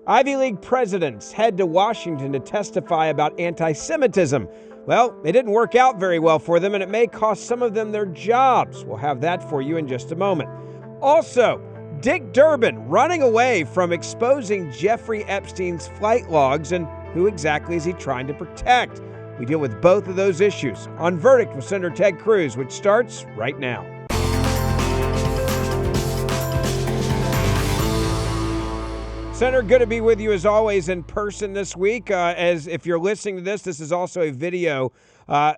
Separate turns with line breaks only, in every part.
Ivy League presidents head to Washington to testify about anti-Semitism. Well, it didn't work out very well for them, and it may cost some of them their jobs. We'll have that for you in just a moment. Also, Dick Durbin running away from exposing Jeffrey Epstein's flight logs, and who exactly is he trying to protect? We deal with both of those issues on Verdict with Senator Ted Cruz, which starts right now. Senator, good to be with you as always in person this week. As if you're listening to this is also a video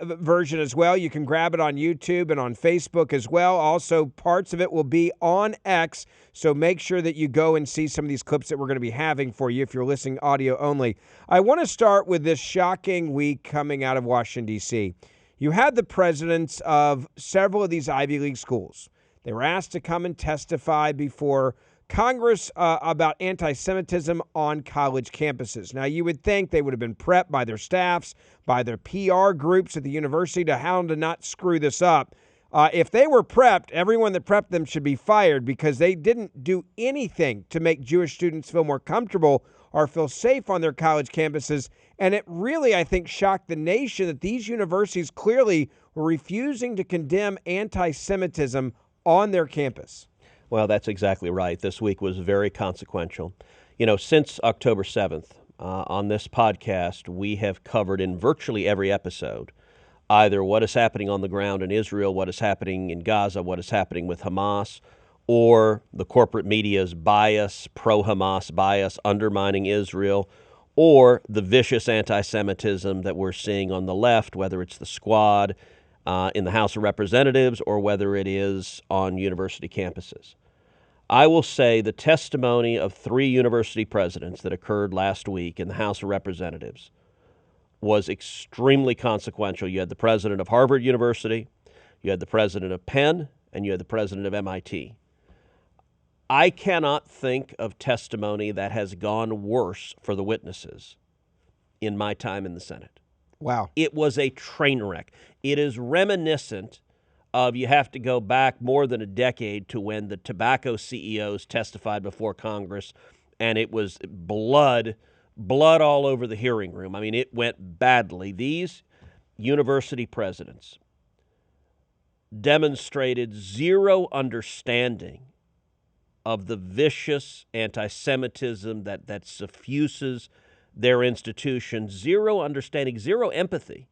version as well. You can grab it on YouTube and on Facebook as well. Also, parts of it will be on X, so make sure that you go and see some of these clips that we're going to be having for you if you're listening audio only. I want to start with this shocking week coming out of Washington, D.C. You had the presidents of several of these Ivy League schools. They were asked to come and testify before Congress about anti-Semitism on college campuses. Now, you would think they would have been prepped by their staffs, by their PR groups at the university to how to not screw this up. If they were prepped, everyone that prepped them should be fired because they didn't do anything to make Jewish students feel more comfortable or feel safe on their college campuses. And it really, I think, shocked the nation that these universities clearly were refusing to condemn anti-Semitism on their campus.
Well, that's exactly right. This week was very consequential. You know, since October 7th, on this podcast, we have covered in virtually every episode either what is happening on the ground in Israel, what is happening in Gaza, what is happening with Hamas, or the corporate media's bias, pro-Hamas bias, undermining Israel, or the vicious anti-Semitism that we're seeing on the left, whether it's the Squad in the House of Representatives or whether it is on university campuses. I will say the testimony of 3 university presidents that occurred last week in the House of Representatives was extremely consequential. You had the president of Harvard University, you had the president of Penn, and you had the president of MIT. I cannot think of testimony that has gone worse for the witnesses in my time in the Senate.
Wow.
It was a train wreck. It is reminiscent of, you have to go back more than a decade to when the tobacco CEOs testified before Congress, and it was blood all over the hearing room. I mean, it went badly. These university presidents demonstrated zero understanding of the vicious anti-Semitism that suffuses their institution, zero understanding, zero empathy,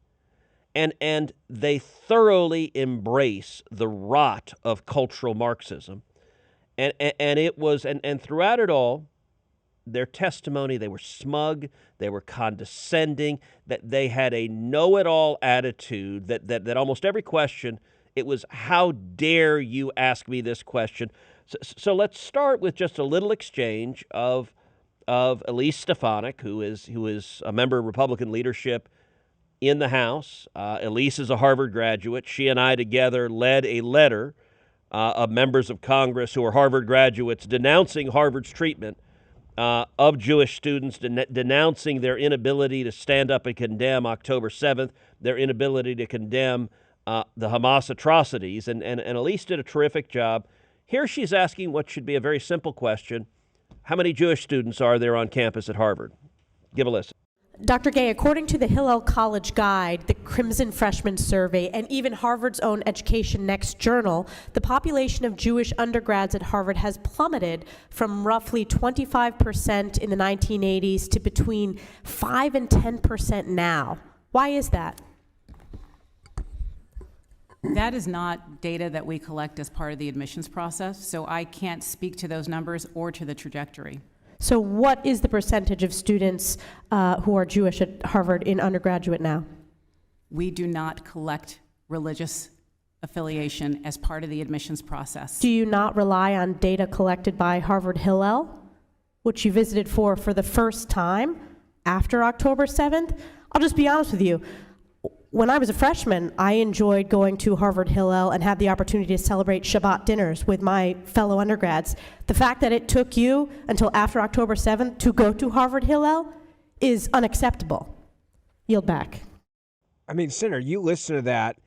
and they thoroughly embrace the rot of cultural Marxism, and it was and throughout it all, their testimony, they were smug, they were condescending, that they had a know-it-all attitude, that almost every question, it was, how dare you ask me this question? So let's start with just a little exchange of Elise Stefanik, who is a member of Republican leadership in the House. Elise is a Harvard graduate. She and I together led a letter of members of Congress who are Harvard graduates denouncing Harvard's treatment of Jewish students, denouncing their inability to stand up and condemn October 7th, their inability to condemn the Hamas atrocities. And Elise did a terrific job. Here she's asking what should be a very simple question. How many Jewish students are there on campus at Harvard? Give a listen.
Dr. Gay, according to the Hillel College Guide, the Crimson Freshman Survey, and even Harvard's own Education Next journal, the population of Jewish undergrads at Harvard has plummeted from roughly 25% in the 1980s to between 5 and 10% now. Why is that?
That is not data that we collect as part of the admissions process, so I can't speak to those numbers or to the trajectory.
So what is the percentage of students who are Jewish at Harvard in undergraduate now?
We do not collect religious affiliation as part of the admissions process.
Do you not rely on data collected by Harvard Hillel, which you visited for the first time after October 7th? I'll just be honest with you. When I was a freshman, I enjoyed going to Harvard Hillel and had the opportunity to celebrate Shabbat dinners with my fellow undergrads. The fact that it took you until after October 7th to go to Harvard Hillel is unacceptable. Yield back.
I mean, Senator, you listen to that.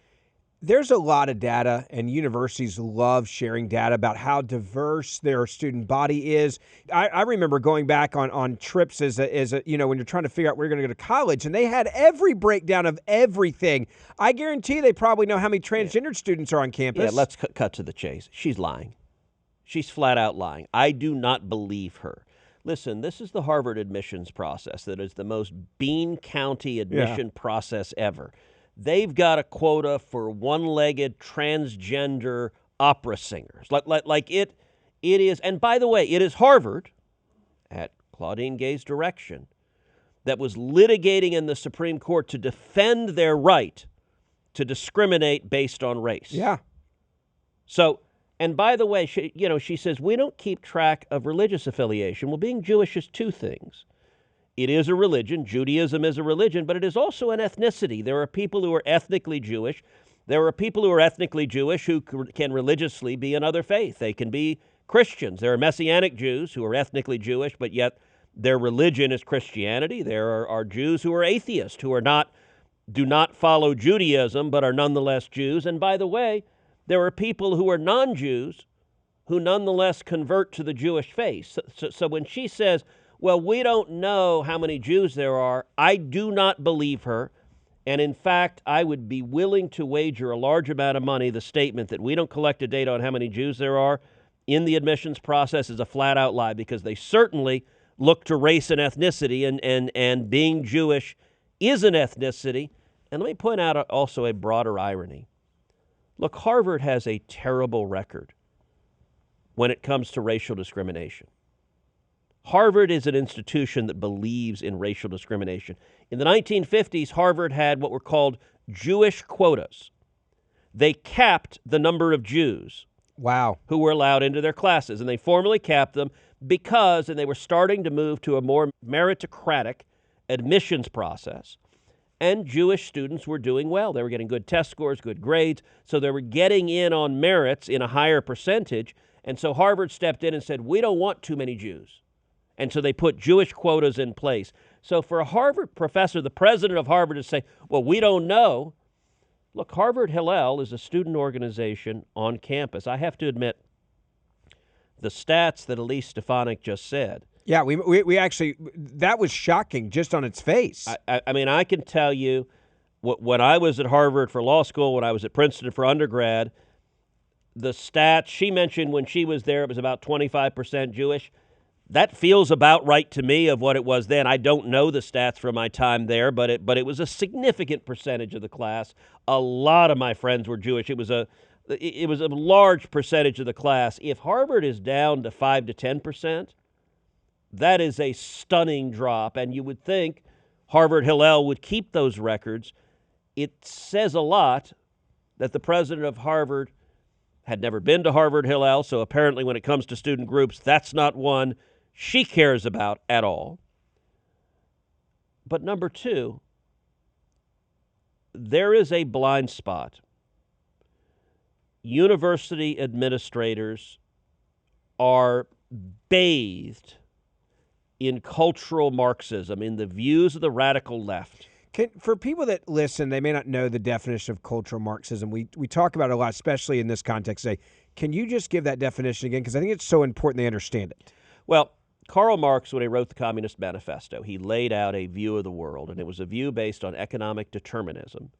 There's a lot of data, and universities love sharing data about how diverse their student body is. I remember going back on trips as a when you're trying to figure out where you're going to go to college, and they had every breakdown of everything. I guarantee they probably know how many transgendered students are on campus.
Yeah, let's cut to the chase. She's lying. She's flat out lying. I do not believe her. Listen, this is the Harvard admissions process that is the most Bean County admission process ever. They've got a quota for one-legged transgender opera singers. Like it is, and by the way, it is Harvard, at Claudine Gay's direction, that was litigating in the Supreme Court to defend their right to discriminate based on race.
Yeah.
So, and by the way, she says, we don't keep track of religious affiliation. Well, being Jewish is two things. It is a religion. Judaism is a religion, but it is also an ethnicity. There are people who are ethnically Jewish. There are people who are ethnically Jewish who can religiously be another faith. They can be Christians. There are Messianic Jews who are ethnically Jewish, but yet their religion is Christianity. There are Jews who are atheists, who do not follow Judaism, but are nonetheless Jews. And by the way, there are people who are non-Jews who nonetheless convert to the Jewish faith. So when she says, well, we don't know how many Jews there are, I do not believe her. And in fact, I would be willing to wager a large amount of money the statement that we don't collect the data on how many Jews there are in the admissions process is a flat-out lie, because they certainly look to race and ethnicity, and being Jewish is an ethnicity. And let me point out also a broader irony. Look, Harvard has a terrible record when it comes to racial discrimination. Harvard is an institution that believes in racial discrimination. In the 1950s, Harvard had what were called Jewish quotas. They capped the number of Jews who were allowed into their classes, and they formally capped them because, and they were starting to move to a more meritocratic admissions process, and Jewish students were doing well. They were getting good test scores, good grades, so they were getting in on merits in a higher percentage, and so Harvard stepped in and said, we don't want too many Jews. And so they put Jewish quotas in place. So for a Harvard professor, the president of Harvard, to say, well, we don't know. Look, Harvard Hillel is a student organization on campus. I have to admit, the stats that Elise Stefanik just said.
Yeah, we actually, that was shocking just on its face.
I mean, I can tell you, when I was at Harvard for law school, when I was at Princeton for undergrad, the stats she mentioned when she was there, it was about 25% Jewish. That feels about right to me of what it was then. I don't know the stats from my time there, but it was a significant percentage of the class. A lot of my friends were Jewish. It was a large percentage of the class. If Harvard is down to 5 to 10%, that is a stunning drop, and you would think Harvard Hillel would keep those records. It says a lot that the president of Harvard had never been to Harvard Hillel, so apparently when it comes to student groups, that's not one she cares about at all. But number two, there is a blind spot. University administrators are bathed in cultural Marxism, in the views of the radical left.
For people that listen, they may not know the definition of cultural Marxism. We talk about it a lot, especially in this context today. Can you just give that definition again? Because I think it's so important they understand it.
Well, Karl Marx, when he wrote the Communist Manifesto, he laid out a view of the world, and it was a view based on economic determinism.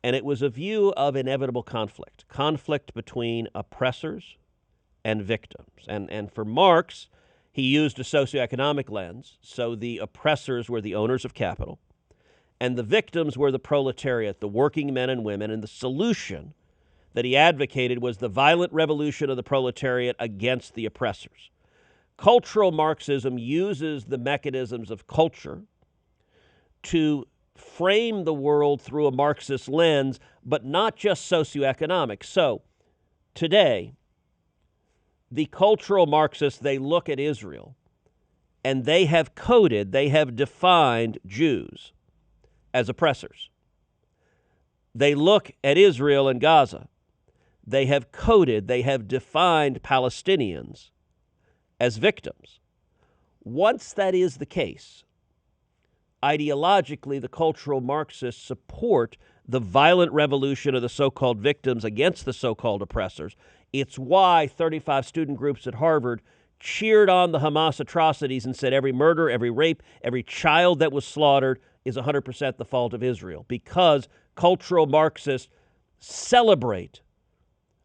And it was a view of inevitable conflict between oppressors and victims. And for Marx, he used a socioeconomic lens, so the oppressors were the owners of capital, and the victims were the proletariat, the working men and women, and the solution that he advocated was the violent revolution of the proletariat against the oppressors. Cultural Marxism uses the mechanisms of culture to frame the world through a Marxist lens, but not just socioeconomic. So today, the cultural Marxists, they look at Israel, and they have defined Jews as oppressors. They look at Israel and Gaza. They have defined Palestinians as victims. Once that is the case, ideologically, the cultural Marxists support the violent revolution of the so-called victims against the so-called oppressors. It's why 35 student groups at Harvard cheered on the Hamas atrocities and said every murder, every rape, every child that was slaughtered is 100% the fault of Israel, because cultural Marxists celebrate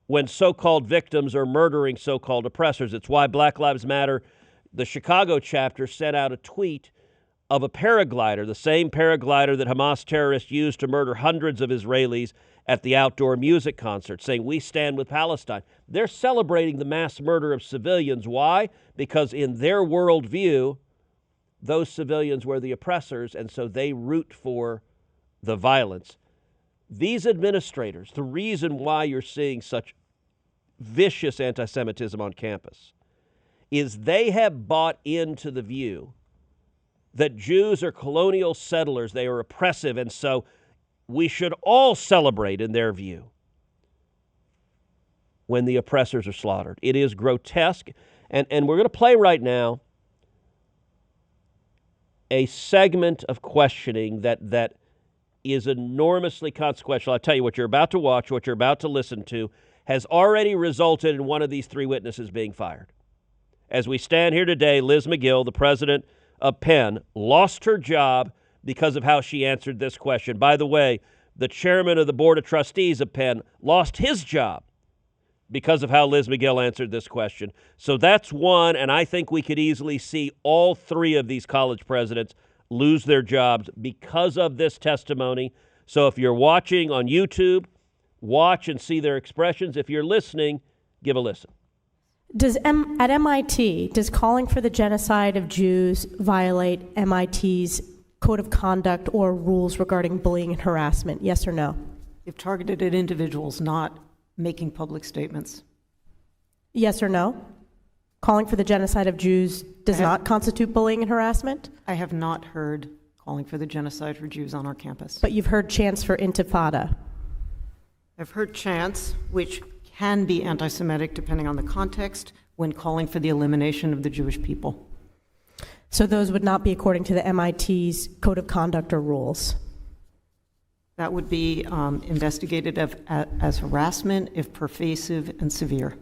when so-called victims are murdering so-called oppressors. It's why Black Lives Matter, the Chicago chapter, sent out a tweet of a paraglider, the same paraglider that Hamas terrorists used to murder hundreds of Israelis at the outdoor music concert, saying, "We stand with Palestine." They're celebrating the mass murder of civilians. Why? Because in their worldview, those civilians were the oppressors, and so they root for the violence. These administrators, the reason why you're seeing such vicious anti-Semitism on campus is they have bought into the view that Jews are colonial settlers, they are oppressive, and so we should all celebrate, in their view, when the oppressors are slaughtered. It is grotesque, and we're going to play right now a segment of questioning that is enormously consequential. I'll tell you, what you're about to watch, what you're about to listen to, has already resulted in one of these three witnesses being fired. As we stand here today, Liz McGill, the president of Penn, lost her job because of how she answered this question. By the way, the chairman of the board of trustees of Penn lost his job because of how Liz McGill answered this question. So that's one, and I think we could easily see all three of these college presidents lose their jobs because of this testimony. So if you're watching on YouTube, watch and see their expressions. If you're listening, give a listen.
At MIT, does calling for the genocide of Jews violate MIT's code of conduct or rules regarding bullying and harassment? Yes or no?
If targeted at individuals, not making public statements.
Yes or no? Calling for the genocide of Jews does not constitute bullying and harassment?
I have not heard calling for the genocide for Jews on our campus.
But you've heard chants for intifada.
I've heard chants, which can be anti-Semitic depending on the context, when calling for the elimination of the Jewish people.
So those would not be according to the MIT's code of conduct or rules?
That would be investigated as harassment if pervasive and severe.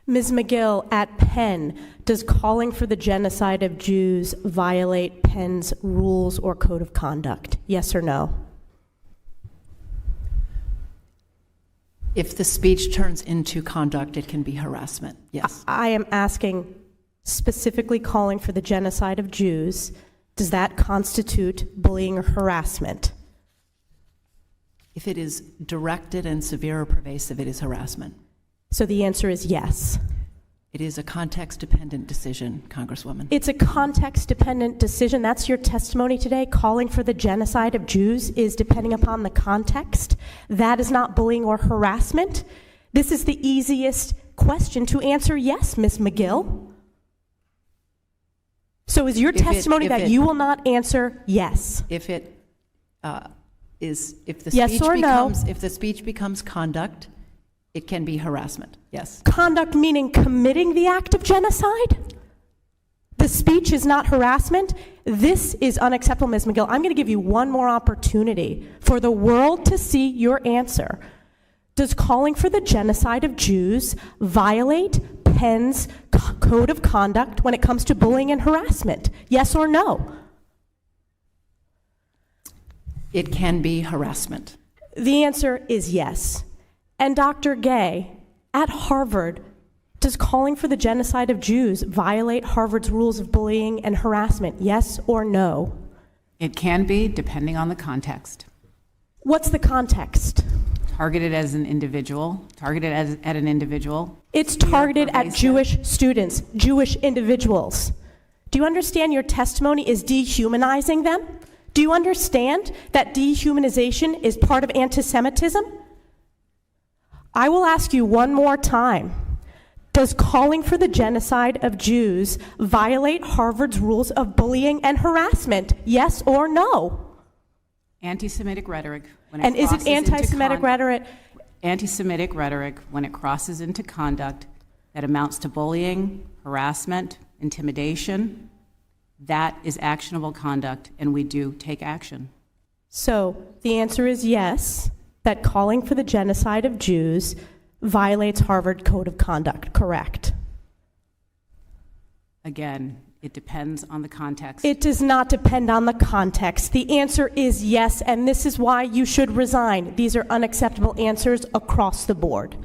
Ms. McGill, at Penn, does calling for the genocide of Jews violate Penn's rules or code of conduct? Yes or no?
If the speech turns into conduct, it can be harassment, yes.
I am asking specifically calling for the genocide of Jews. Does that constitute bullying or harassment?
If it is directed and severe or pervasive, it is harassment.
So the answer is yes.
It is a context-dependent decision, Congresswoman.
It's a context-dependent decision. That's your testimony today. Calling for the genocide of Jews is depending upon the context. That is not bullying or harassment. This is the easiest question to answer yes, Ms. McGill. So is your testimony that you will not answer yes?
If the
yes or no?
If the speech becomes conduct, it can be harassment, yes.
Conduct meaning committing the act of genocide? The speech is not harassment? This is unacceptable, Ms. McGill. I'm going to give you one more opportunity for the world to see your answer. Does calling for the genocide of Jews violate Penn's code of conduct when it comes to bullying and harassment? Yes or no?
It can be harassment.
The answer is yes. And Dr. Gay, at Harvard, does calling for the genocide of Jews violate Harvard's rules of bullying and harassment? Yes or no?
It can be, depending on the context.
What's the context?
Targeted as an individual, at an individual.
It's targeted at Jewish students, Jewish individuals. Do you understand your testimony is dehumanizing them? Do you understand that dehumanization is part of anti-Semitism? I will ask you one more time. Does calling for the genocide of Jews violate Harvard's rules of bullying and harassment? Yes or no?
Anti-Semitic rhetoric.
And is it anti-Semitic rhetoric?
Anti-Semitic rhetoric, when it crosses into conduct that amounts to bullying, harassment, intimidation, that is actionable conduct, and we do take action.
So the answer is yes, that calling for the genocide of Jews violates Harvard Code of Conduct, correct?
Again, it depends on the context.
It does not depend on the context. The answer is yes, and this is why you should resign. These are unacceptable answers across the board.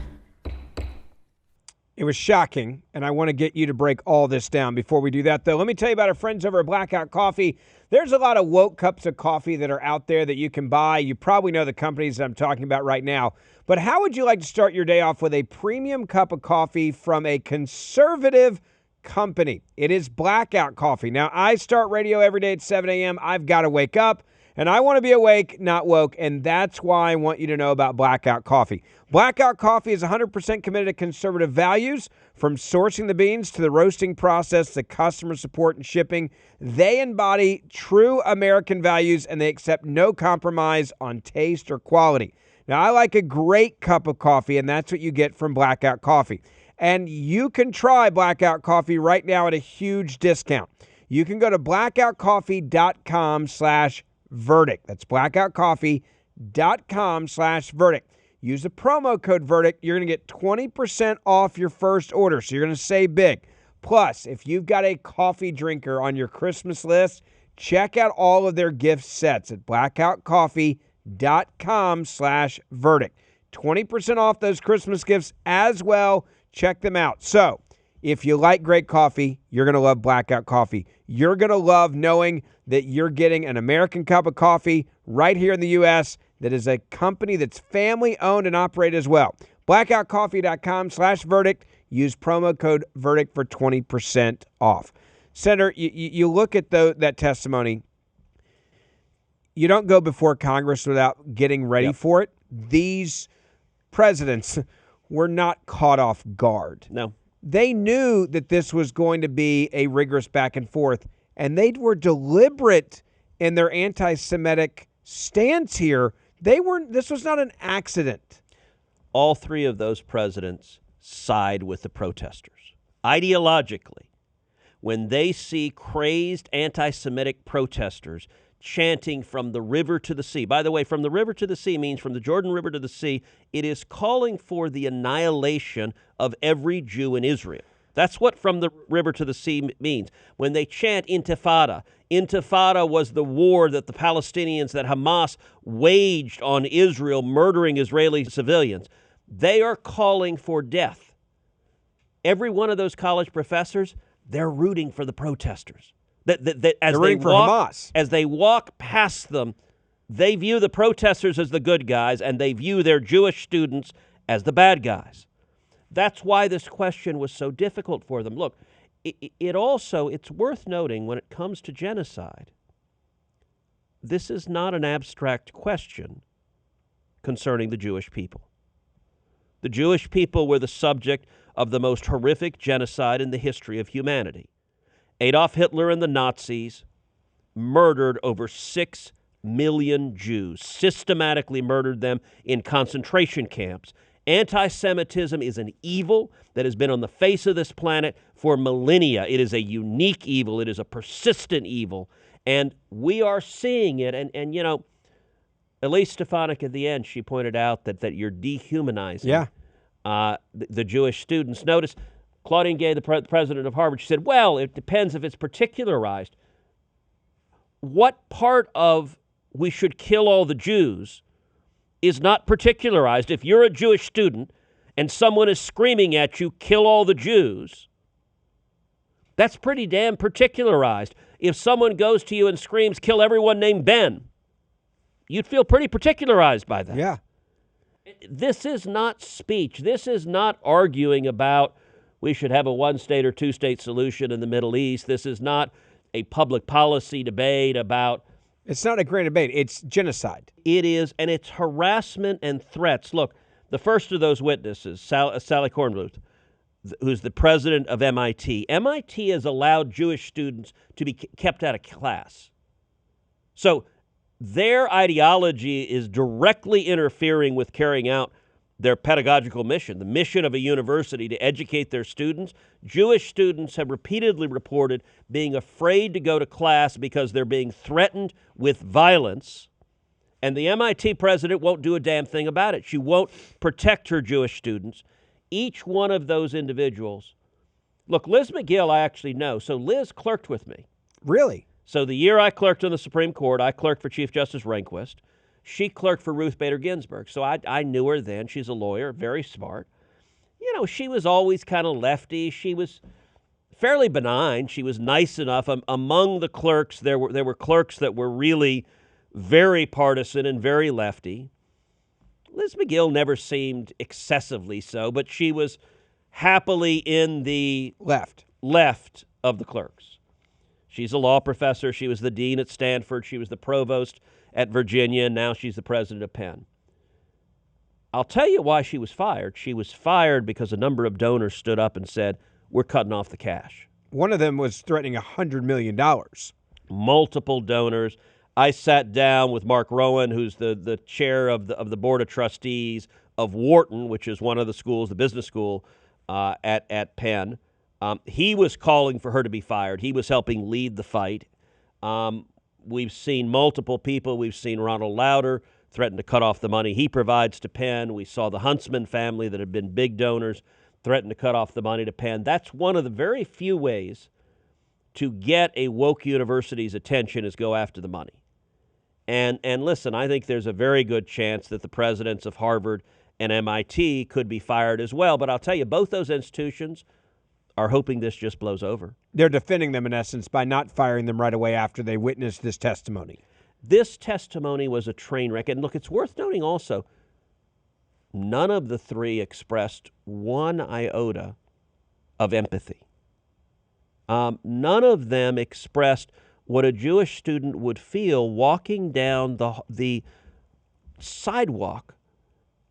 It was shocking, and I want to get you to break all this down. Before we do that, though, let me tell you about our friends over at Blackout Coffee. There's a lot of woke cups of coffee that are out there that you can buy. You probably know the companies that I'm talking about right now. But how would you like to start your day off with a premium cup of coffee from a conservative company? It is Blackout Coffee. Now, I start radio every day at 7 a.m. I've got to wake up, and I want to be awake, not woke, and that's why I want you to know about Blackout Coffee. Blackout Coffee is 100% committed to conservative values, from sourcing the beans to the roasting process to customer support and shipping. They embody true American values, and they accept no compromise on taste or quality. Now, I like a great cup of coffee, and that's what you get from Blackout Coffee. And you can try Blackout Coffee right now at a huge discount. You can go to blackoutcoffee.com/verdict. That's blackoutcoffee.com/verdict. Use the promo code VERDICT. You're going to get 20% off your first order, so you're going to save big. Plus, if you've got a coffee drinker on your Christmas list, check out all of their gift sets at blackoutcoffee.com/verdict. 20% off those Christmas gifts as well. Check them out. So, if you like great coffee, you're going to love Blackout Coffee. You're going to love knowing that you're getting an American cup of coffee right here in the U.S. that is a company that's family-owned and operated as well. blackoutcoffee.com/verdict. Use promo code VERDICT for 20% off. Senator, you look at that testimony. You don't go before Congress without getting ready for it. These presidents were not caught off guard.
No.
They knew that this was going to be a rigorous back and forth, and they were deliberate in their anti-Semitic stance here. This was not an accident.
All three of those presidents side with the protesters. Ideologically, when they see crazed anti-Semitic protesters chanting from the river to the sea. By the way, from the river to the sea means from the Jordan River to the sea. It is calling for the annihilation of every Jew in Israel. That's what from the river to the sea means. When they chant Intifada, Intifada was the war that the Palestinians, that Hamas waged on Israel, murdering Israeli civilians. They are calling for death. Every one of those college professors, they're rooting for the protesters. As they walk past them, they view the protesters as the good guys, and they view their Jewish students as the bad guys. That's why this question was so difficult for them. Look, it's worth noting when it comes to genocide, this is not an abstract question concerning the Jewish people. The Jewish people were the subject of the most horrific genocide in the history of humanity. Adolf Hitler and the Nazis murdered over 6 million Jews, systematically murdered them in concentration camps. Anti-Semitism is an evil that has been on the face of this planet for millennia. It is a unique evil. It is a persistent evil. And we are seeing it. And you know, Elise Stefanik at the end, she pointed out that you're dehumanizing the Jewish students. Notice Claudine Gay, the president of Harvard, she said, well, it depends if it's particularized. What part of we should kill all the Jews is not particularized? If you're a Jewish student and someone is screaming at you, kill all the Jews, that's pretty damn particularized. If someone goes to you and screams, kill everyone named Ben, you'd feel pretty particularized by that.
Yeah.
This is not speech. This is not arguing about we should have a one-state or two-state solution in the Middle East. This is not a public policy debate about...
It's not a great debate. It's genocide.
It is, and it's harassment and threats. Look, the first of those witnesses, Sally Kornbluth, who's the president of MIT. MIT has allowed Jewish students to be kept out of class. So their ideology is directly interfering with carrying out their pedagogical mission, the mission of a university to educate their students. Jewish students have repeatedly reported being afraid to go to class because they're being threatened with violence. And the MIT president won't do a damn thing about it. She won't protect her Jewish students. Each one of those individuals. Look, Liz McGill, I actually know. So Liz clerked with me.
Really?
So the year I clerked on the Supreme Court, I clerked for Chief Justice Rehnquist. She clerked for Ruth Bader Ginsburg. So I knew her then. She's a lawyer, very smart. You know, she was always kind of lefty. She was fairly benign. She was nice enough. Among the clerks, there were clerks that were really very partisan and very lefty. Liz McGill never seemed excessively so, but she was happily in the left of the clerks. She's a law professor. She was the dean at Stanford. She was the provost at Virginia, and now she's the president of Penn. I'll tell you why she was fired. She was fired because a number of donors stood up and said, we're cutting off the cash.
One of them was threatening $100 million.
Multiple donors. I sat down with Mark Rowan, who's the chair of the board of trustees of Wharton, which is one of the schools, the business school at Penn. He was calling for her to be fired. He was helping lead the fight. We've seen multiple people. We've seen Ronald Lauder threaten to cut off the money he provides to Penn. We saw the Huntsman family that have been big donors threaten to cut off the money to Penn. That's one of the very few ways to get a woke university's attention is go after the money. And listen, I think there's a very good chance that the presidents of Harvard and MIT could be fired as well. But I'll tell you, both those institutions are hoping this just blows over.
They're defending them, in essence, by not firing them right away after they witnessed this testimony.
This testimony was a train wreck. And look, it's worth noting also, none of the three expressed one iota of empathy. None of them expressed what a Jewish student would feel walking down the sidewalk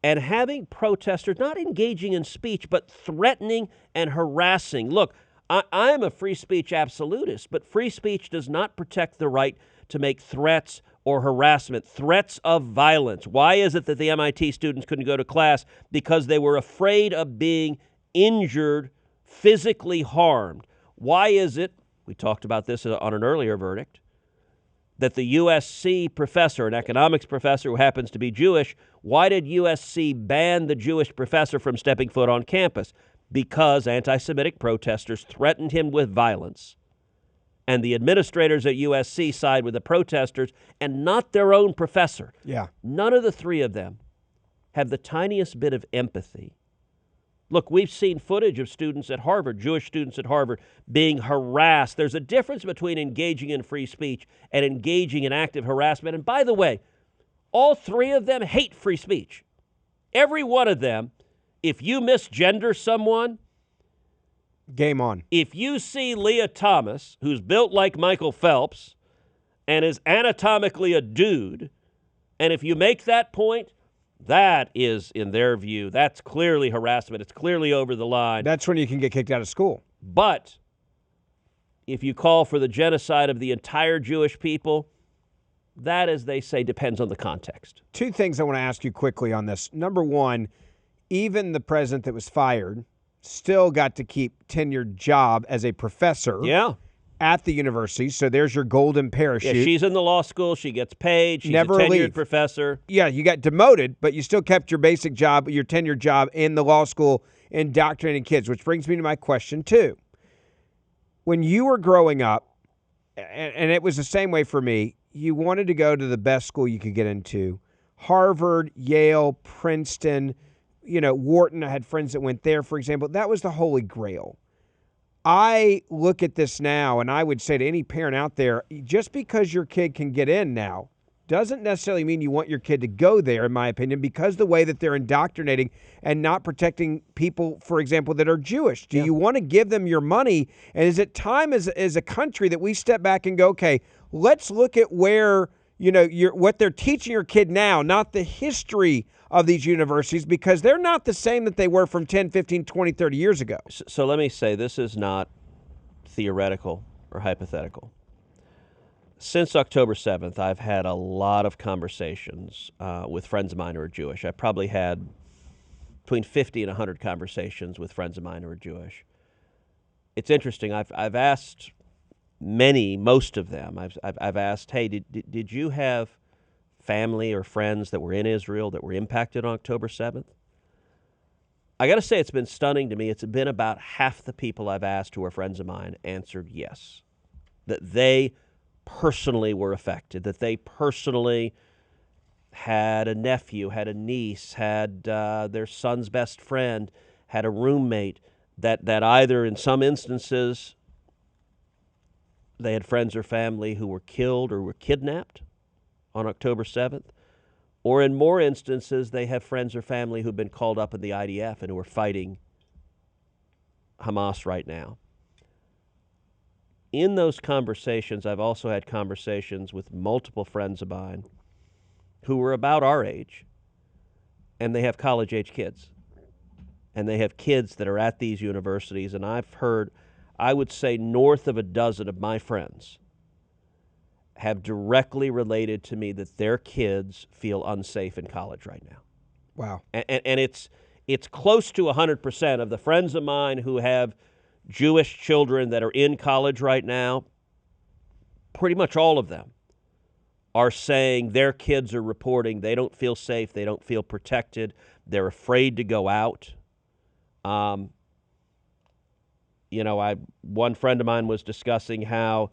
and having protesters not engaging in speech, but threatening and harassing. Look, I'm a free speech absolutist, but free speech does not protect the right to make threats or harassment, threats of violence. Why is it that the MIT students couldn't go to class? Because they were afraid of being injured, physically harmed. Why is it, we talked about this on an earlier verdict, that the USC professor, an economics professor who happens to be Jewish, why did USC ban the Jewish professor from stepping foot on campus? Because anti-Semitic protesters threatened him with violence. And the administrators at USC side with the protesters and not their own professor.
Yeah.
None of the three of them have the tiniest bit of empathy. Look, we've seen footage of students at Harvard, Jewish students at Harvard, being harassed. There's a difference between engaging in free speech and engaging in active harassment. And by the way, all three of them hate free speech. Every one of them, if you misgender someone,
game on.
If you see Leah Thomas, who's built like Michael Phelps and is anatomically a dude, and if you make that point, that is, in their view, that's clearly harassment. It's clearly over the line.
That's when you can get kicked out of school.
But if you call for the genocide of the entire Jewish people, that, as they say, depends on the context.
Two things I want to ask you quickly on this. Number one, even the president that was fired still got to keep tenured job as a professor at the university. So there's your golden parachute.
Yeah, she's in the law school. She gets paid. She's
Never
a tenured
leave.
professor.
Yeah, you got demoted, but you still kept your basic job, your tenured job in the law school indoctrinating kids, which brings me to my question, too. When you were growing up, and it was the same way for me, you wanted to go to the best school you could get into. Harvard, Yale, Princeton, Wharton. I had friends that went there, for example. That was the holy grail. I look at this now, and I would say to any parent out there, just because your kid can get in now doesn't necessarily mean you want your kid to go there, in my opinion, because the way that they're indoctrinating and not protecting people, for example, that are Jewish. Do you want to give them your money? And is it time as a country that we step back and go, okay, let's look at where, what they're teaching your kid now, not the history of these universities, because they're not the same that they were from 10, 15, 20, 30 years ago.
So let me say, this is not theoretical or hypothetical. Since October 7th, I've had a lot of conversations with friends of mine who are Jewish. I probably had between 50 and 100 conversations with friends of mine who are Jewish. It's interesting. I've asked most of them. I've asked, hey, did you have family or friends that were in Israel that were impacted on October 7th? I got to say, it's been stunning to me. It's been about half the people I've asked who are friends of mine answered yes, that they personally were affected, that they personally had a nephew, had a niece, had their son's best friend, had a roommate, that either in some instances they had friends or family who were killed or were kidnapped on October 7th, or in more instances they have friends or family who've been called up in the IDF and who are fighting Hamas right now. In those conversations, I've also had conversations with multiple friends of mine who were about our age, and they have college-age kids. And they have kids that are at these universities, and I've heard, I would say, north of a dozen of my friends have directly related to me that their kids feel unsafe in college right now.
Wow.
And it's close to 100% of the friends of mine who have Jewish children that are in college right now. Pretty much all of them are saying their kids are reporting they don't feel safe, they don't feel protected, they're afraid to go out. One friend of mine was discussing how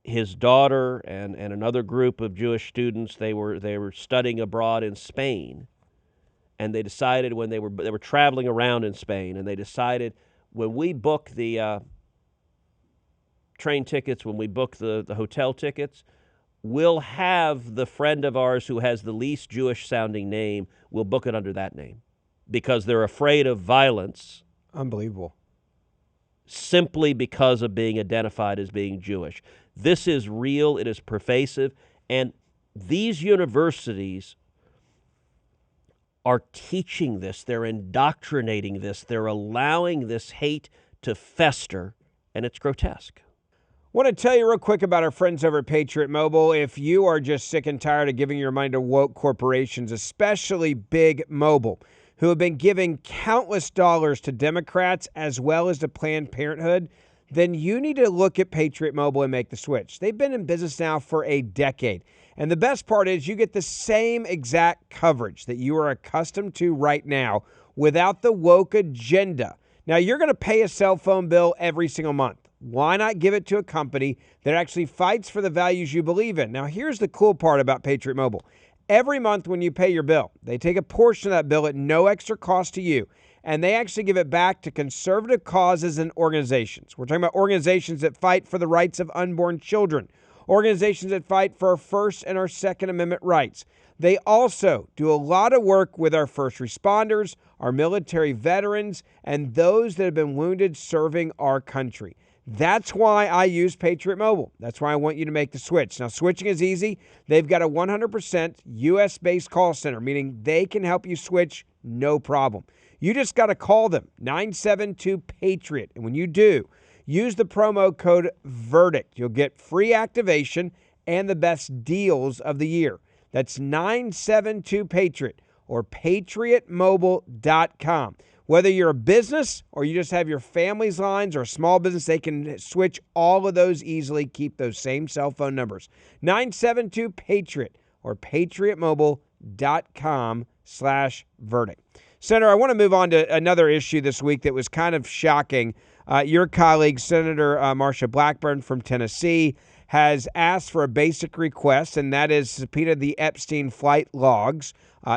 his daughter and another group of Jewish students, they were studying abroad in Spain, and they decided when they were traveling around in Spain, and they decided when we book the train tickets, when we book the hotel tickets, we'll have the friend of ours who has the least Jewish sounding name, we'll book it under that name, because they're afraid of violence.
Unbelievable.
Simply because of being identified as being Jewish. This is real, it is pervasive, and these universities are teaching this, they're indoctrinating this, they're allowing this hate to fester, and it's grotesque.
I want to tell you real quick about our friends over at Patriot Mobile. If you are just sick and tired of giving your money to woke corporations, especially Big Mobile, who have been giving countless dollars to Democrats as well as to Planned Parenthood, then you need to look at Patriot Mobile and make the switch. They've been in business now for a decade. And the best part is you get the same exact coverage that you are accustomed to right now without the woke agenda. Now, you're going to pay a cell phone bill every single month. Why not give it to a company that actually fights for the values you believe in? Now, here's the cool part about Patriot Mobile. Every month when you pay your bill, they take a portion of that bill at no extra cost to you, and they actually give it back to conservative causes and organizations. We're talking about organizations that fight for the rights of unborn children, organizations that fight for our First and our Second Amendment rights. They also do a lot of work with our first responders, our military veterans, and those that have been wounded serving our country. That's why I use Patriot Mobile. That's why I want you to make the switch. Now, switching is easy. They've got a 100% U.S.-based call center, meaning they can help you switch no problem. You just got to call them, 972-PATRIOT. And when you do, use the promo code VERDICT. You'll get free activation and the best deals of the year. That's 972-PATRIOT or patriotmobile.com. Whether you're a business or you just have your family's lines or a small business, they can switch all of those easily. Keep those same cell phone numbers. 972-PATRIOT or patriotmobile.com/verdict. Senator, I want to move on to another issue this week that was kind of shocking. Your colleague, Senator Marsha Blackburn from Tennessee, has asked for a basic request, and that is subpoena the Epstein flight logs.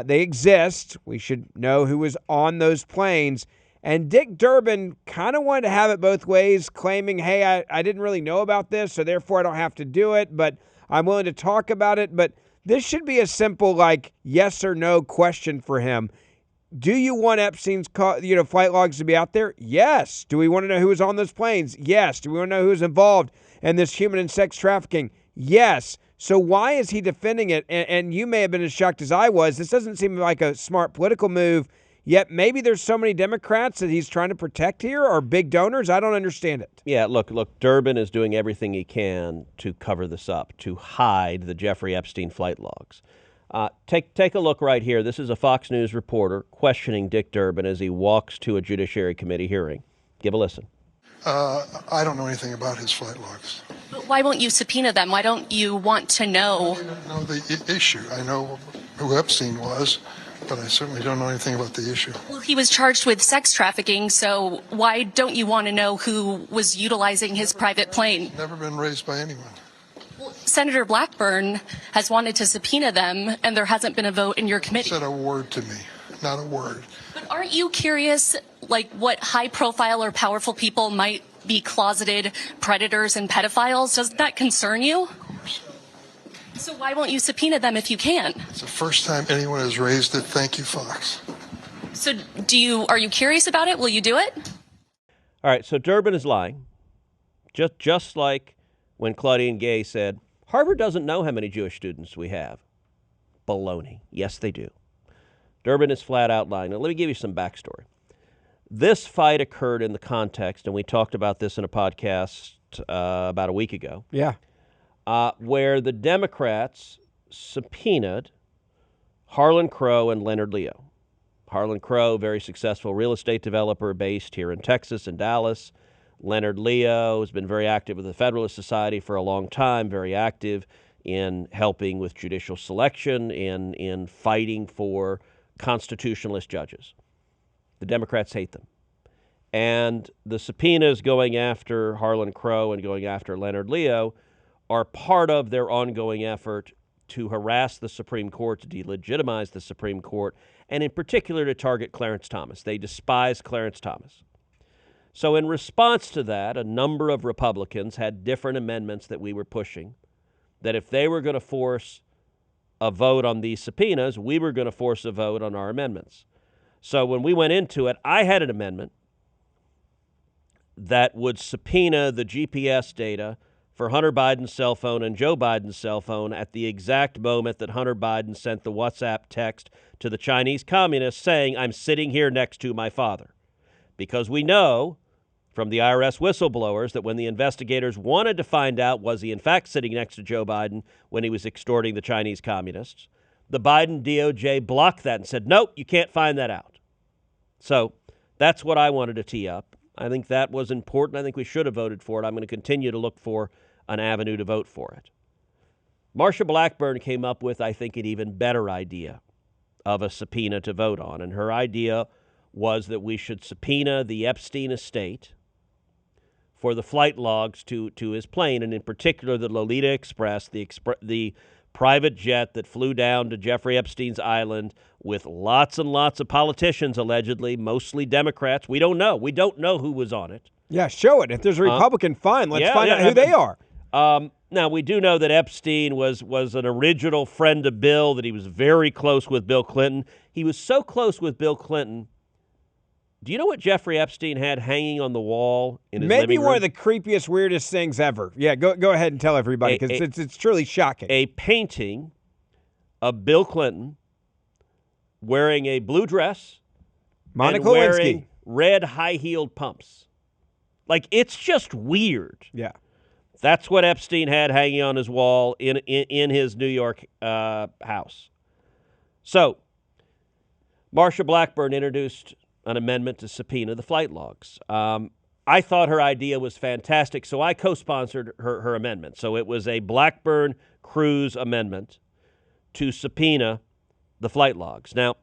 They exist. We should know who was on those planes. And Dick Durbin kind of wanted to have it both ways, claiming, hey, I didn't really know about this, so therefore I don't have to do it, but I'm willing to talk about it. But this should be a simple, yes or no question for him. Do you want Epstein's flight logs to be out there? Yes. Do we want to know who was on those planes? Yes. Do we want to know who was involved in this human and sex trafficking? Yes. So why is he defending it? And you may have been as shocked as I was. This doesn't seem like a smart political move, yet maybe there's so many Democrats that he's trying to protect here or big donors. I don't understand it.
Yeah, look, Durbin is doing everything he can to cover this up, to hide the Jeffrey Epstein flight logs. Take a look right here. This is a Fox News reporter questioning Dick Durbin as he walks to a Judiciary Committee hearing. Give a listen.
I don't know anything about his flight logs. But why won't you subpoena them? Why don't you want to know?
I don't know the issue. I know who Epstein was, but I certainly don't know anything about the issue.
Well, he was charged with sex trafficking, so why don't you want to know who was utilizing his private plane?
Never been raised by anyone.
Well, Senator Blackburn has wanted to subpoena them, and there hasn't been a vote in your committee.
Said a word to me, not a word.
But aren't you curious, like, what high-profile or powerful people might be closeted predators and pedophiles? Doesn't that concern you?
Of course.
So why won't you subpoena them if you can?
It's the first time anyone has raised it. Thank you, Fox.
So are you curious about it? Will you do it?
All right, so Durbin is lying. Just like when Claudine Gay said, Harvard doesn't know how many Jewish students we have. Baloney. Yes, they do. Durbin is flat out lying. Now, let me give you some backstory. This fight occurred in the context, and we talked about this in a podcast about a week ago.
Yeah.
Where the Democrats subpoenaed Harlan Crow and Leonard Leo. Harlan Crow, very successful real estate developer based here in Texas, in Dallas. Leonard Leo has been very active with the Federalist Society for a long time, very active in helping with judicial selection, in fighting for constitutionalist judges. The Democrats hate them. And the subpoenas going after Harlan Crow and going after Leonard Leo are part of their ongoing effort to harass the Supreme Court, to delegitimize the Supreme Court, and in particular to target Clarence Thomas. They despise Clarence Thomas. So in response to that, a number of Republicans had different amendments that we were pushing, that if they were going to force a vote on these subpoenas, we were going to force a vote on our amendments. So when we went into it, I had an amendment that would subpoena the GPS data for Hunter Biden's cell phone and Joe Biden's cell phone at the exact moment that Hunter Biden sent the WhatsApp text to the Chinese communists saying, I'm sitting here next to my father. Because we know from the IRS whistleblowers that when the investigators wanted to find out was he in fact sitting next to Joe Biden when he was extorting the Chinese communists, the Biden DOJ blocked that and said, nope, you can't find that out. So that's what I wanted to tee up. I think that was important. I think we should have voted for it. I'm going to continue to look for an avenue to vote for it. Marsha Blackburn came up with, I think, an even better idea of a subpoena to vote on. And her idea was that we should subpoena the Epstein estate for the flight logs to his plane, and in particular the Lolita Express, the private jet that flew down to Jeffrey Epstein's island with lots and lots of politicians, allegedly, mostly Democrats. We don't know. We don't know who was on it.
Yeah, show it. If there's a Republican, fine. Let's find out who they are.
Now, we do know that Epstein was an original friend of Bill, that he was very close with Bill Clinton. He was so close with Bill Clinton. Do you know what Jeffrey Epstein had hanging on the wall in his living room?
Maybe one of the creepiest, weirdest things ever. Yeah, go ahead and tell everybody, because it's truly shocking.
A painting of Bill Clinton wearing a blue dress
Monica
and wearing
Lewinsky.
red high-heeled pumps. Like, it's just weird.
Yeah.
That's what Epstein had hanging on his wall in his New York house. So, Marsha Blackburn introduced an amendment to subpoena the flight logs. I thought her idea was fantastic, so I co-sponsored her amendment. So it was a Blackburn-Cruz amendment to subpoena the flight logs. Now,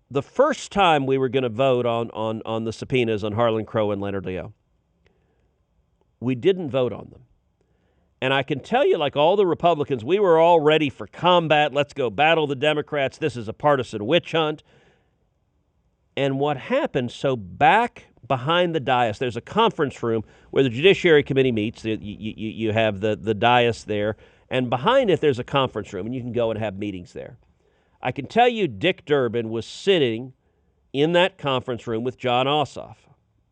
the first time we were going to vote on the subpoenas on Harlan Crow and Leonard Leo, we didn't vote on them. And I can tell you, like all the Republicans, we were all ready for combat. Let's go battle the Democrats. This is a partisan witch hunt. And what happened, so back behind the dais, there's a conference room where the Judiciary Committee meets. You have the dais there. And behind it, there's a conference room, and you can go and have meetings there. I can tell you Dick Durbin was sitting in that conference room with John Ossoff,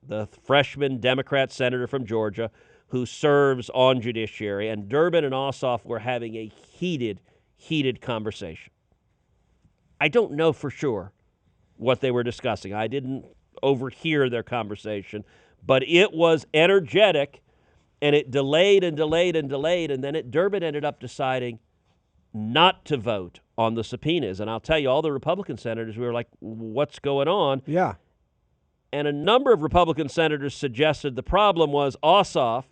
the freshman Democrat senator from Georgia who serves on Judiciary. And Durbin and Ossoff were having a heated conversation. I don't know for sure what they were discussing. I didn't overhear their conversation, but it was energetic, and it delayed, and then Durbin ended up deciding not to vote on the subpoenas. And I'll tell you, all the Republican senators, we were like, what's going on?
Yeah.
And a number of Republican senators suggested the problem was Ossoff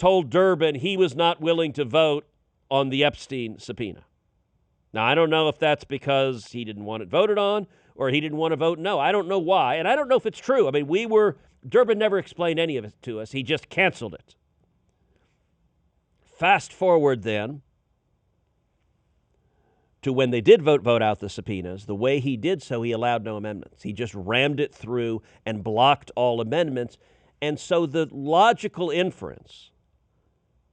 told Durbin he was not willing to vote on the Epstein subpoena. Now, I don't know if that's because he didn't want it voted on or he didn't want to vote no. I don't know why, and I don't know if it's true. I mean, Durbin never explained any of it to us. He just canceled it. Fast forward then to when they did vote out the subpoenas. The way he did so, he allowed no amendments. He just rammed it through and blocked all amendments. And so the logical inference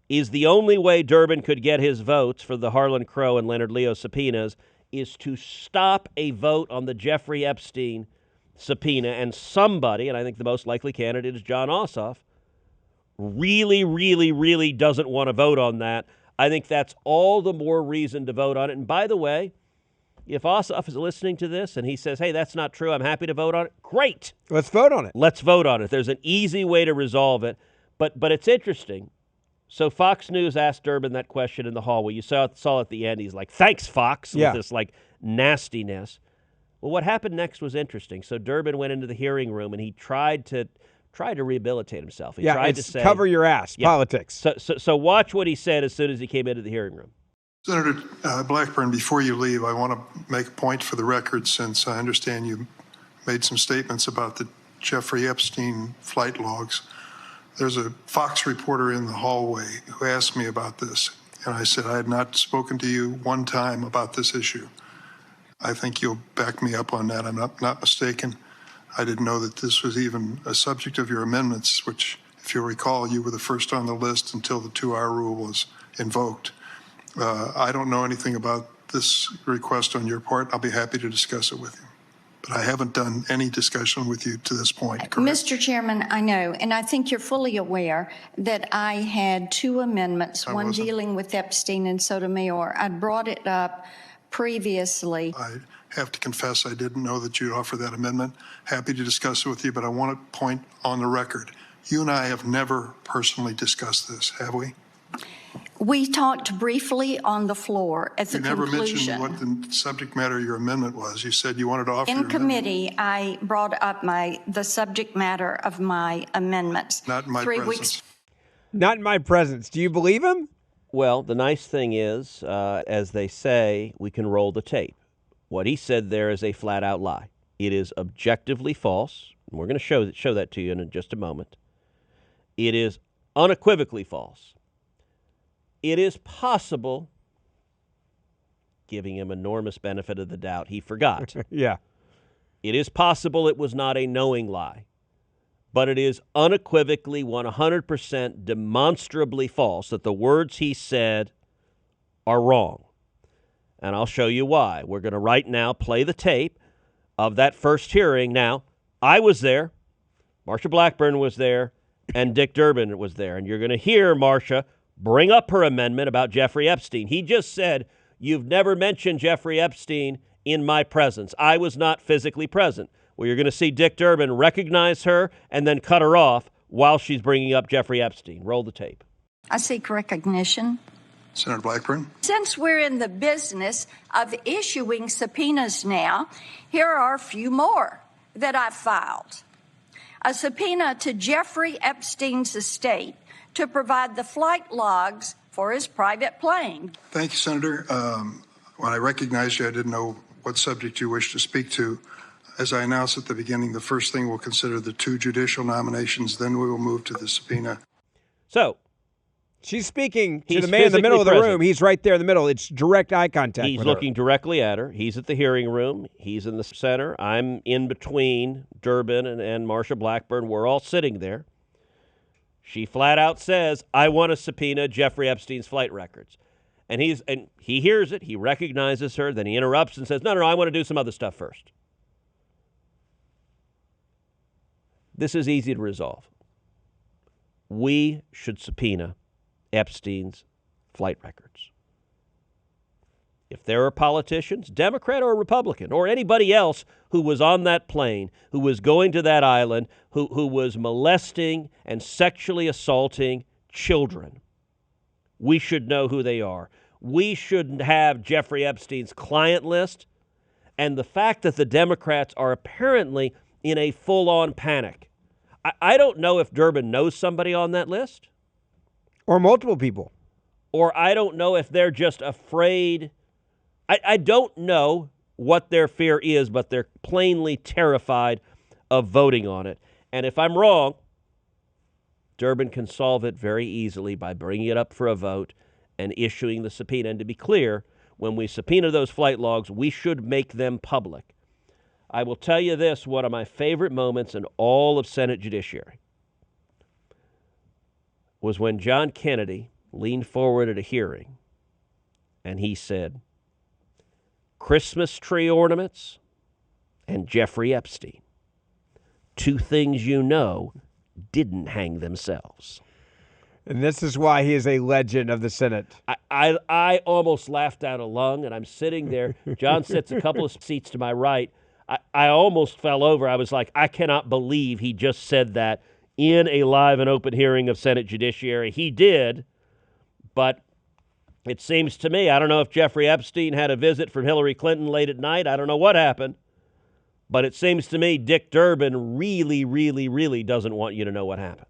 is the only way Durbin could get his votes for the Harlan Crow and Leonard Leo subpoenas is to stop a vote on the Jeffrey Epstein subpoena, and somebody, and I think the most likely candidate is John Ossoff, really, really, really doesn't want to vote on that. I think that's all the more reason to vote on it. And by the way, if Ossoff is listening to this and he says, hey, that's not true, I'm happy to vote on it, great.
Let's vote on it.
Let's vote on it. There's an easy way to resolve it. But it's interesting. So Fox News asked Durbin that question in the hallway. You saw at the end, he's like, thanks, Fox, with this like nastiness. Well, what happened next was interesting. So Durbin went into the hearing room and he tried to rehabilitate himself. He tried to say,
cover your ass, politics.
So watch what he said as soon as he came into the hearing room.
Senator Blackburn, before you leave, I want to make a point for the record, since I understand you made some statements about the Jeffrey Epstein flight logs. There's a Fox reporter in the hallway who asked me about this, and I said I had not spoken to you one time about this issue. I think you'll back me up on that. I'm not mistaken. I didn't know that this was even a subject of your amendments, which, if you'll recall, you were the first on the list until the 2-hour rule was invoked. I don't know anything about this request on your part. I'll be happy to discuss it with you. But I haven't done any discussion with you to this point, correct?
Mr. Chairman, I know, and I think you're fully aware that I had 2 amendments, one dealing with Epstein and Sotomayor. I'd brought it up previously.
I have to confess I didn't know that you'd offer that amendment. Happy to discuss it with you, but I want to point on the record. You and I have never personally discussed this, have we?
We talked briefly on the floor at the conclusion.
You never mentioned what the subject matter of your amendment was. You said you wanted to offer your
amendment. In committee, I brought up the subject matter of my amendments.
Not in my presence.
Not in my presence. Do you believe him?
Well, the nice thing is, as they say, we can roll the tape. What he said there is a flat-out lie. It is objectively false. And we're going to show that to you in just a moment. It is unequivocally false. It is possible, giving him enormous benefit of the doubt, he forgot.
Yeah.
It is possible it was not a knowing lie, but it is unequivocally 100% demonstrably false that the words he said are wrong. And I'll show you why. We're going to right now play the tape of that first hearing. Now, I was there, Marsha Blackburn was there, and Dick Durbin was there. And you're going to hear Marsha bring up her amendment about Jeffrey Epstein. He just said, you've never mentioned Jeffrey Epstein in my presence. I was not physically present. Well, you're going to see Dick Durbin recognize her and then cut her off while she's bringing up Jeffrey Epstein. Roll the tape.
I seek recognition.
Senator Blackburn.
Since we're in the business of issuing subpoenas now, here are a few more that I've filed. A subpoena to Jeffrey Epstein's estate to provide the flight logs for his private plane.
Thank you, Senator. When I recognized you, I didn't know what subject you wished to speak to. As I announced at the beginning, the first thing we'll consider the 2 judicial nominations, then we will move to the subpoena.
So,
she's speaking to the man in the middle of the room. He's right there in the middle. It's direct eye contact.
He's looking directly at her. He's at the hearing room. He's in the center. I'm in between Durbin and Marsha Blackburn. We're all sitting there. She flat out says, I want to subpoena Jeffrey Epstein's flight records. And he hears it. He recognizes her. Then he interrupts and says, no, I want to do some other stuff first. This is easy to resolve. We should subpoena Epstein's flight records. If there are politicians, Democrat or Republican, or anybody else who was on that plane, who was going to that island, who was molesting and sexually assaulting children, we should know who they are. We shouldn't have Jeffrey Epstein's client list. And the fact that the Democrats are apparently in a full-on panic. I don't know if Durbin knows somebody on that list,
Or multiple people.
Or I don't know if they're just afraid. I don't know what their fear is, but they're plainly terrified of voting on it. And if I'm wrong, Durbin can solve it very easily by bringing it up for a vote and issuing the subpoena. And to be clear, when we subpoena those flight logs, we should make them public. I will tell you this, one of my favorite moments in all of Senate Judiciary was when John Kennedy leaned forward at a hearing and he said, Christmas tree ornaments and Jeffrey Epstein, two things you know didn't hang themselves.
And this is why he is a legend of the Senate.
I almost laughed out a lung, and I'm sitting there. John sits a couple of seats to my right. I almost fell over. I was like, I cannot believe he just said that in a live and open hearing of Senate Judiciary. He did, but it seems to me, I don't know if Jeffrey Epstein had a visit from Hillary Clinton late at night. I don't know what happened. But it seems to me Dick Durbin really, really, really doesn't want you to know what happened.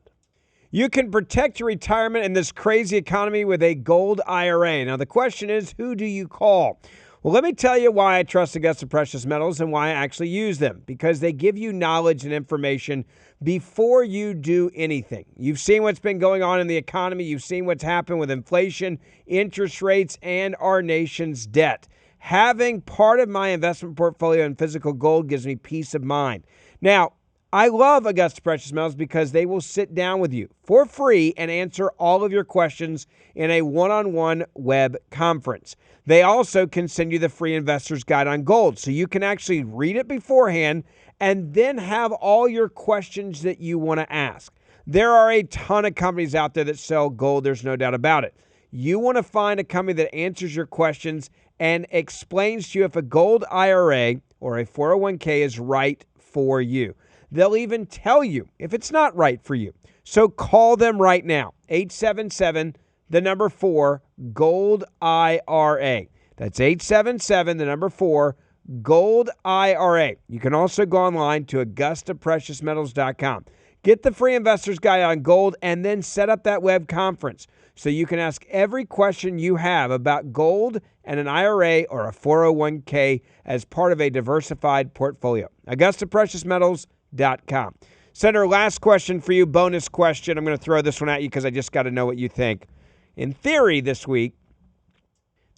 You can protect your retirement in this crazy economy with a gold IRA. Now, the question is, who do you call? Well, let me tell you why I trust Augusta Precious Metals and why I actually use them. Because they give you knowledge and information before you do anything. You've seen what's been going on in the economy. You've seen what's happened with inflation, interest rates, and our nation's debt. Having part of my investment portfolio in physical gold gives me peace of mind. Now, I love Augusta Precious Metals because they will sit down with you for free and answer all of your questions in a one-on-one web conference. They also can send you the free investor's guide on gold, so you can actually read it beforehand and then have all your questions that you want to ask. There are a ton of companies out there that sell gold. There's no doubt about it. You want to find a company that answers your questions and explains to you if a gold IRA or a 401k is right for you. They'll even tell you if it's not right for you. So call them right now, 877-4-GOLD-IRA. That's 877-4-GOLD-IRA. You can also go online to AugustaPreciousMetals.com. Get the free investor's guide on gold and then set up that web conference so you can ask every question you have about gold and an IRA or a 401k as part of a diversified portfolio. AugustaPreciousMetals.com. Senator, last question for you, bonus question. I'm going to throw this one at you because I just got to know what you think. In theory this week,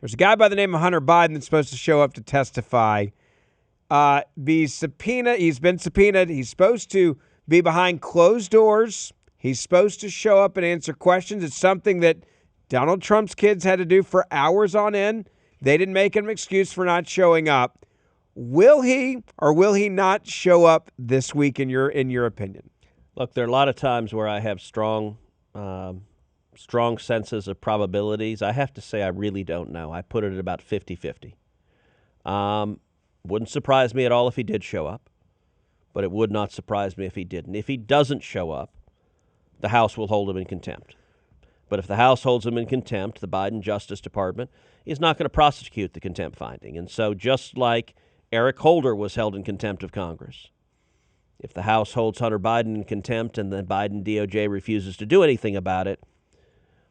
there's a guy by the name of Hunter Biden that's supposed to show up to testify. He's been subpoenaed. He's supposed to be behind closed doors. He's supposed to show up and answer questions. It's something that Donald Trump's kids had to do for hours on end. They didn't make him an excuse for not showing up. Will he or will he not show up this week in your opinion?
Look, there are a lot of times where I have strong senses of probabilities. I have to say I really don't know. I put it at about 50-50. Wouldn't surprise me at all if he did show up, but it would not surprise me if he didn't. If he doesn't show up, the House will hold him in contempt. But if the House holds him in contempt, the Biden Justice Department is not going to prosecute the contempt finding. And so just like Eric Holder was held in contempt of Congress, if the House holds Hunter Biden in contempt and the Biden DOJ refuses to do anything about it,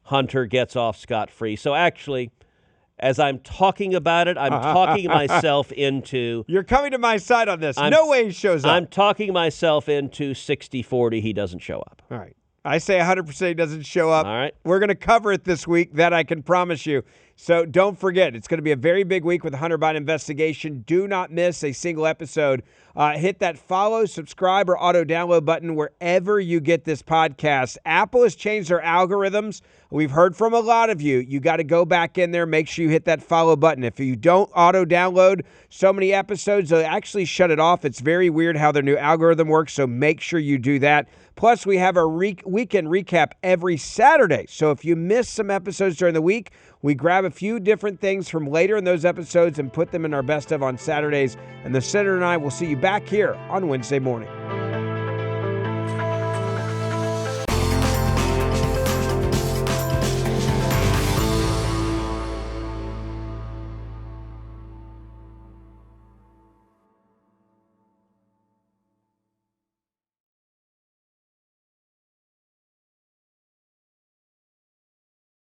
Hunter gets off scot-free. So actually, as I'm talking about it, I'm talking myself into...
You're coming to my side on this. No way he shows up.
I'm talking myself into 60-40 he doesn't show up.
All right. I say 100% he doesn't show up.
All right.
We're going to cover it this week. That I can promise you. So don't forget, it's going to be a very big week with the Hunter Biden investigation. Do not miss a single episode. Hit that follow, subscribe, or auto-download button wherever you get this podcast. Apple has changed their algorithms. We've heard from a lot of you. You got to go back in there. Make sure you hit that follow button. If you don't auto-download so many episodes, they'll actually shut it off. It's very weird how their new algorithm works, so make sure you do that. Plus, we have our weekend recap every Saturday. So if you miss some episodes during the week, we grab a few different things from later in those episodes and put them in our best of on Saturdays. And the Senator and I will see you back here on Wednesday morning.